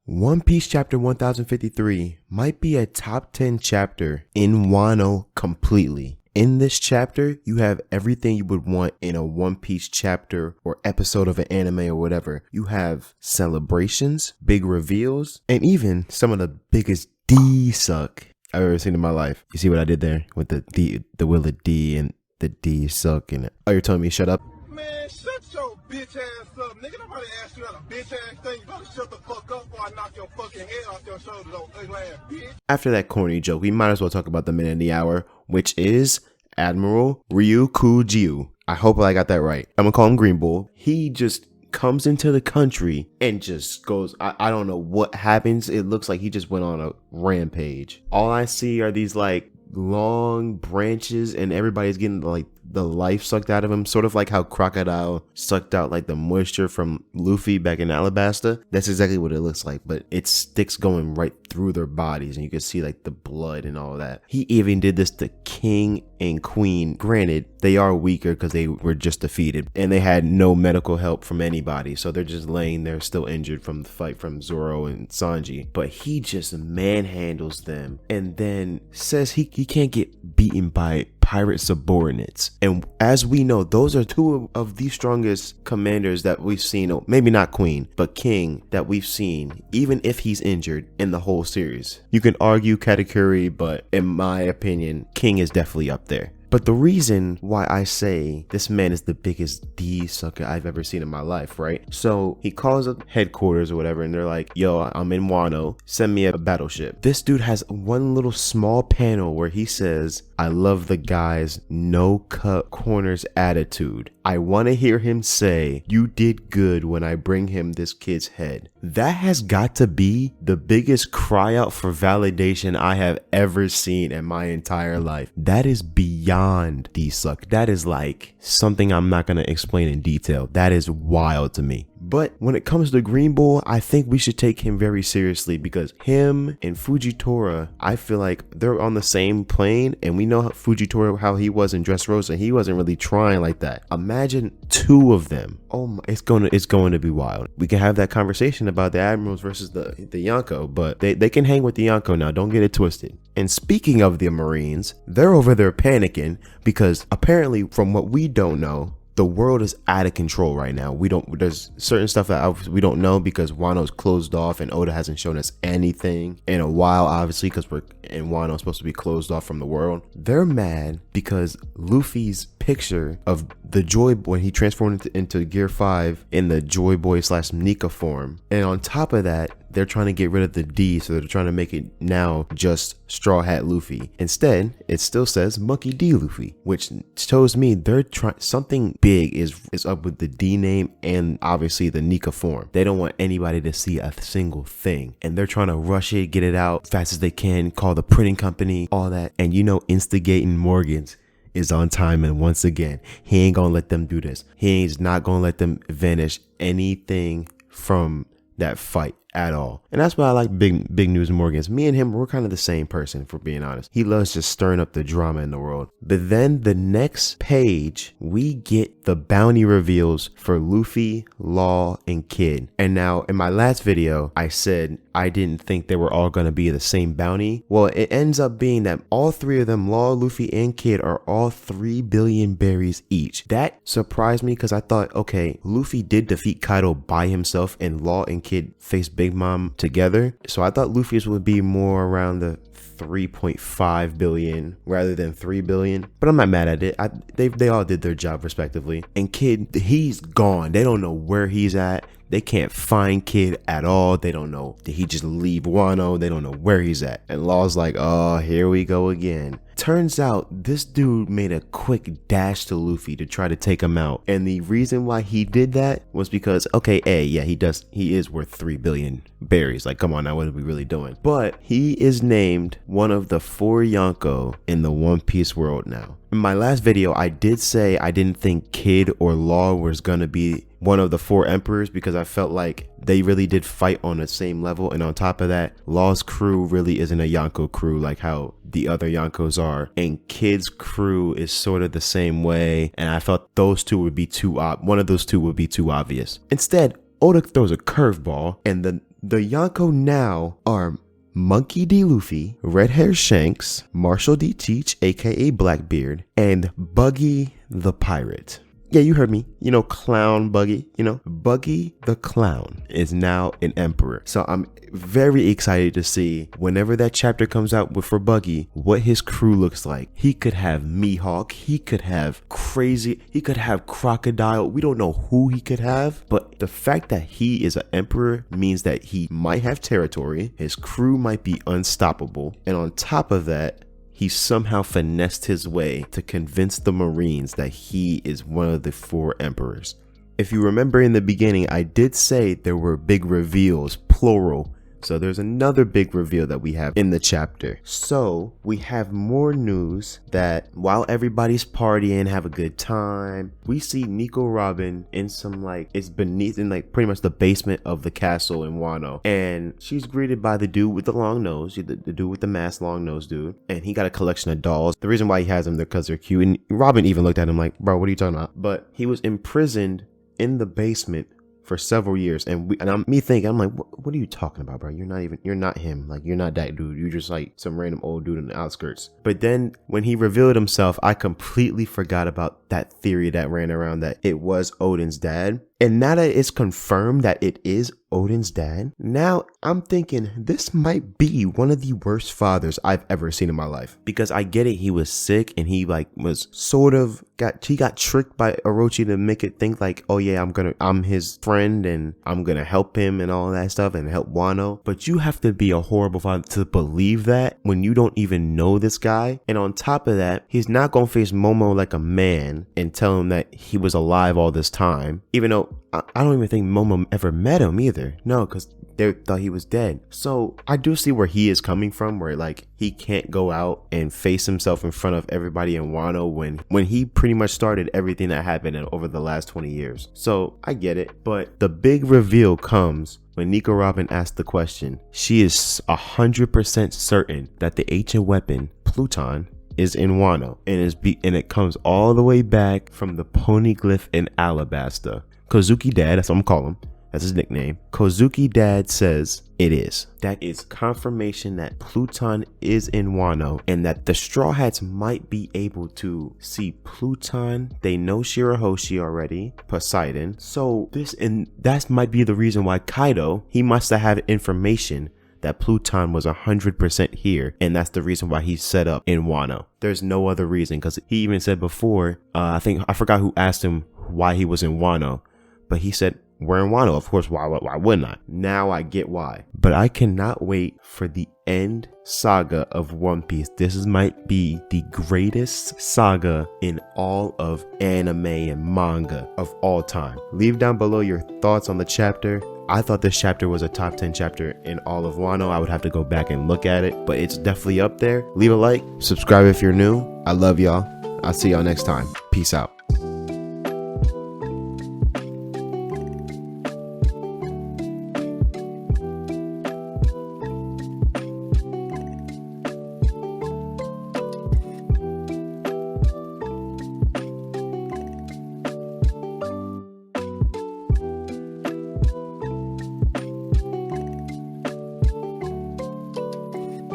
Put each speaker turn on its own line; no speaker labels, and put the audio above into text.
One Piece chapter 1053 might be a top 10 chapter in Wano completely. In this chapter, you have everything you would want in a One Piece chapter or episode of an anime or whatever. You have celebrations, big reveals, and even some of the biggest D-suck I've ever seen in my life. You see what I did there with the D, the will of D and the D-suck in it? Oh, you're telling me shut up?
Man, shut your bitch ass up, nigga. Nobody asked you that a bitch ass thing. You better shut the fuck up before I knock your fucking head off your shoulders, old ugly ass bitch.
After that corny joke, we might as well talk about the minute of the hour, which is Admiral Ryu Kuju. I hope I got that right. I'm gonna call him Green Bull. He just comes into the country and just goes, I don't know what happens. It looks like he just went on a rampage. All I see are these like long branches and everybody's getting like the life sucked out of him, sort of like how Crocodile sucked out like the moisture from Luffy back in Alabasta. That's exactly what it looks like, but it sticks going right through their bodies and you can see like the blood and all that. He even did this to King and Queen. Granted, they are weaker because they were just defeated and they had no medical help from anybody, so they're just laying there still injured from the fight from Zoro and Sanji. But he just manhandles them and then says he can't get beaten by pirate subordinates. And as we know, those are two of the strongest commanders that we've seen, maybe not Queen, but King, that we've seen, even if he's injured, in the whole series. You can argue Katakuri, but in my opinion, King is definitely up there. But the reason why I say this man is the biggest D-sucker I've ever seen in my life, right? So he calls up headquarters or whatever and they're like, yo, I'm in Wano, send me a battleship. This dude has one little small panel where he says, I love the guy's no cut corners attitude. I want to hear him say, you did good when I bring him this kid's head. That has got to be the biggest cry out for validation I have ever seen in my entire life. That is beyond D-suck. That is like something I'm not going to explain in detail. That is wild to me. But when it comes to Green Bull, I think we should take him very seriously because him and Fujitora, I feel like they're on the same plane, and we know how Fujitora, how he was in Dressrosa. He wasn't really trying like that. Imagine two of them. Oh my, it's going to be wild. We can have that conversation about the Admirals versus the Yonko, but they can hang with the Yonko now. Don't get it twisted. And speaking of the Marines, they're over there panicking because apparently, from what we don't know, the world is out of control right now. There's certain stuff that we don't know because Wano's closed off and Oda hasn't shown us anything in a while, obviously, because we're in Wano supposed to be closed off from the world. They're mad because Luffy's picture of the Joy Boy, when he transformed into Gear 5 in the Joy Boy / Nika form. And on top of that, they're trying to get rid of the D, so they're trying to make it now just Straw Hat Luffy. Instead, it still says Monkey D Luffy, which tells me they're trying something big is up with the D name and obviously the Nika form. They don't want anybody to see a single thing, and they're trying to rush it, get it out fast as they can, call the printing company, all that. And you know, instigating Morgans is on time, and once again, he ain't gonna let them do this. He ain't not gonna let them vanish anything from that fight at all. And that's why I like Big News Morgans. Me and him, we're kind of the same person, for being honest. He loves just stirring up the drama in the world. But then the next page, we get the bounty reveals for Luffy, Law, and Kid. And now in my last video, I said I didn't think they were all going to be the same bounty. Well, it ends up being that all three of them, Law, Luffy, and Kid, are all 3 billion berries each. That surprised me because I thought, okay, Luffy did defeat Kaido by himself and Law and Kid faced Big Mom together. So I thought Luffy's would be more around the 3.5 billion rather than 3 billion, but I'm not mad at it. They all did their job respectively. And Kid, he's gone. They don't know where he's at. They can't find Kid at all. They don't know. Did he just leave Wano? They don't know where he's at. And Law's like, oh, here we go again. Turns out this dude made a quick dash to Luffy to try to take him out. And the reason why he did that was because, okay, yeah, he is worth 3 billion berries. Like, come on now, what are we really doing? But he is named one of the 4 Yonko in the One Piece world now. In my last video, I did say I didn't think Kid or Law was gonna be one of the 4 emperors because I felt like they really did fight on the same level. And on top of that, Law's crew really isn't a Yonko crew like how the other Yonkos are, and Kid's crew is sort of the same way, and I felt those two would be one of those two would be too obvious. Instead, Oda throws a curveball, and the Yonko now are Monkey D. Luffy, Red Hair Shanks, Marshall D. Teach, aka Blackbeard, and Buggy the Pirate. Yeah, you heard me. You know, Clown Buggy. You know, Buggy the Clown is now an emperor. So I'm very excited to see whenever that chapter comes out for Buggy, what his crew looks like. He could have Mihawk. He could have he could have Crocodile. We don't know who he could have, but the fact that he is an emperor means that he might have territory. His crew might be unstoppable. And on top of that, he somehow finessed his way to convince the Marines that he is one of the 4 emperors. If you remember in the beginning, I did say there were big reveals, plural. So there's another big reveal that we have in the chapter. So we have more news that while everybody's partying, have a good time, we see Nico Robin in some it's beneath in pretty much the basement of the castle in Wano. And she's greeted by the dude with the long nose, the dude with the masked long nose dude. And he got a collection of dolls. The reason why he has them, they're because they're cute. And Robin even looked at him like, bro, what are you talking about? But he was imprisoned in the basement for several years, and I'm like, what are you talking about, bro? You're not him. You're not that dude. You're just some random old dude in the outskirts. But then when he revealed himself, I completely forgot about that theory that ran around that it was Odin's dad. And now that it's confirmed that it is Odin's dad, now I'm thinking this might be one of the worst fathers I've ever seen in my life. Because I get it, he was sick and he was sort of he got tricked by Orochi to make it think oh yeah, I'm his friend and I'm gonna help him and all that stuff and help Wano. But you have to be a horrible father to believe that when you don't even know this guy. And on top of that, he's not gonna face Momo like a man and tell him that he was alive all this time, even though I don't even think Momo ever met him either. No, because they thought he was dead. So I do see where he is coming from, where he can't go out and face himself in front of everybody in Wano when he pretty much started everything that happened over the last 20 years. So I get it. But the big reveal comes when Nico Robin asked the question. She is 100% certain that the ancient weapon, Pluton, is in Wano, and it comes all the way back from the poneglyph in Alabasta. Kozuki Dad, that's what I'm calling him. That's his nickname. Kozuki Dad says it is. That is confirmation that Pluton is in Wano and that the Straw Hats might be able to see Pluton. They know Shirahoshi already, Poseidon. So that might be the reason why Kaido, he must have had information that Pluton was 100% here, and that's the reason why he's set up in Wano. There's no other reason, because he even said before, I forgot who asked him why he was in Wano, but he said, we're in Wano. Of course, why wouldn't I? Now I get why. But I cannot wait for the end saga of One Piece. This might be the greatest saga in all of anime and manga of all time. Leave down below your thoughts on the chapter. I thought this chapter was a top 10 chapter in all of Wano. I would have to go back and look at it, but it's definitely up there. Leave a like, subscribe if you're new. I love y'all. I'll see y'all next time. Peace out.